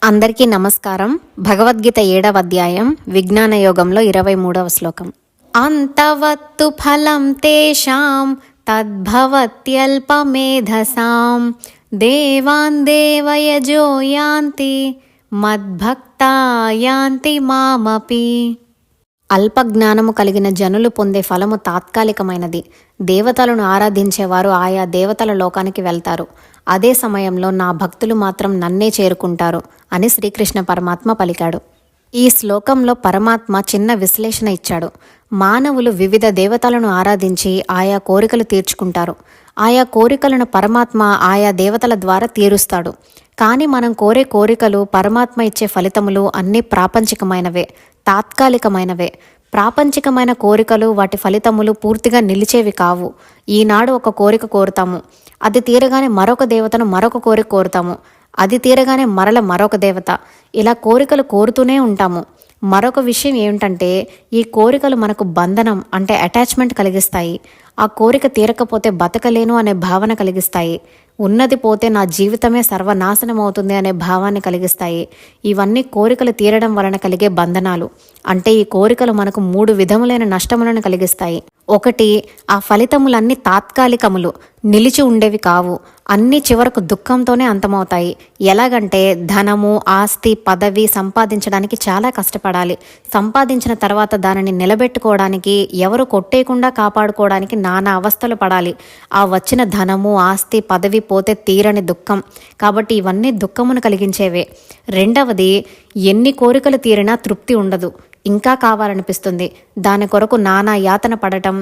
అందరికీ నమస్కారం. భగవద్గీత 7వ అధ్యాయం విజ్ఞాన యోగంలో 23వ శ్లోకం. అంతవత్తు ఫలం తేషాం తద్భవత్యల్పమేధసాం దేవాన్ దేవయజో యాంతి మద్భక్తా యాంతి మామపి. అల్పజ్ఞానము కలిగిన జనులు పొందే ఫలము తాత్కాలికమైనది. దేవతలను ఆరాధించేవారు ఆయా దేవతల లోకానికి వెళ్తారు. అదే సమయంలో నా భక్తులు మాత్రం నన్నే చేరుకుంటారు అని శ్రీకృష్ణ పరమాత్మ పలికాడు. ఈ శ్లోకంలో పరమాత్మ చిన్న విశ్లేషణ ఇచ్చాడు. మానవులు వివిధ దేవతలను ఆరాధించి ఆయా కోరికలు తీర్చుకుంటారు. ఆయా కోరికలను పరమాత్మ ఆయా దేవతల ద్వారా తీరుస్తాడు. కానీ మనం కోరే కోరికలు, పరమాత్మ ఇచ్చే ఫలితములు అన్నీ ప్రాపంచికమైనవే, తాత్కాలికమైనవే. ప్రాపంచికమైన కోరికలు, వాటి ఫలితములు పూర్తిగా నిలిచేవి కావు. ఈనాడు ఒక కోరిక కోరుతాము, అది తీరగానే మరొక దేవతను మరొక కోరిక కోరుతాము, అది తీరగానే మరొక దేవత, ఇలా కోరికలు కోరుతూనే ఉంటాము. మరొక విషయం ఏమిటంటే, ఈ కోరికలు మనకు బంధనం అంటే అటాచ్మెంట్ కలిగిస్తాయి. ఆ కోరిక తీరకపోతే బతకలేను అనే భావన కలిగిస్తాయి. ఉన్నది పోతే నా జీవితమే సర్వనాశనం అవుతుంది అనే భావాన్ని కలిగిస్తాయి. ఇవన్నీ కోరికలు తీరడం వలన కలిగే బంధనాలు. అంటే ఈ కోరికలు మనకు 3 విధములైన నష్టములను కలిగిస్తాయి. ఒకటి, ఆ ఫలితములన్నీ తాత్కాలికములు, నిలిచి ఉండేవి కావు. అన్నీ చివరకు దుఃఖంతోనే అంతమవుతాయి. ఎలాగంటే ధనము, ఆస్తి, పదవి సంపాదించడానికి చాలా కష్టపడాలి. సంపాదించిన తర్వాత దానిని నిలబెట్టుకోవడానికి, ఎవరు కొట్టేయకుండా కాపాడుకోవడానికి నానా అవస్థలు పడాలి. ఆ వచ్చిన ధనము, ఆస్తి, పదవి పోతే తీరని దుఃఖం. కాబట్టి ఇవన్నీ దుఃఖమును కలిగించేవే. రెండవది, ఎన్ని కోరికలు తీరినా తృప్తి ఉండదు, ఇంకా కావాలనిపిస్తుంది. దాని కొరకు నానా యాతన పడటం,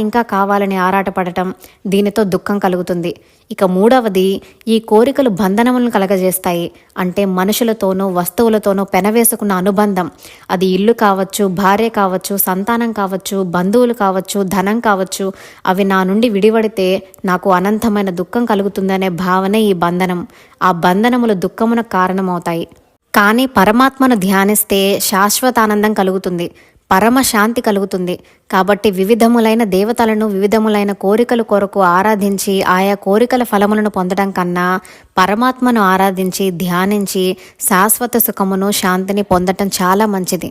ఇంకా కావాలని ఆరాటపడటం, దీనితో దుఃఖం కలుగుతుంది. ఇక మూడవది, ఈ కోరికలు బంధనములను కలగజేస్తాయి. అంటే మనుషులతోనూ వస్తువులతోనూ పెనవేసుకున్న అనుబంధం, అది ఇల్లు కావచ్చు, భార్య కావచ్చు, సంతానం కావచ్చు, బంధువులు కావచ్చు, ధనం కావచ్చు, అవి నా నుండి విడివడితే నాకు అనంతమైన దుఃఖం కలుగుతుందనే భావనే ఈ బంధనం. ఆ బంధనములు దుఃఖమునకు కారణమవుతాయి. కానీ పరమాత్మను ధ్యానిస్తే శాశ్వతానందం కలుగుతుంది, పరమశాంతి కలుగుతుంది. కాబట్టి వివిధములైన దేవతలను వివిధములైన కోరికల కొరకు ఆరాధించి ఆయా కోరికల ఫలములను పొందడం కన్నా పరమాత్మను ఆరాధించి ధ్యానించి శాశ్వత సుఖమును, శాంతిని పొందటం చాలా మంచిది.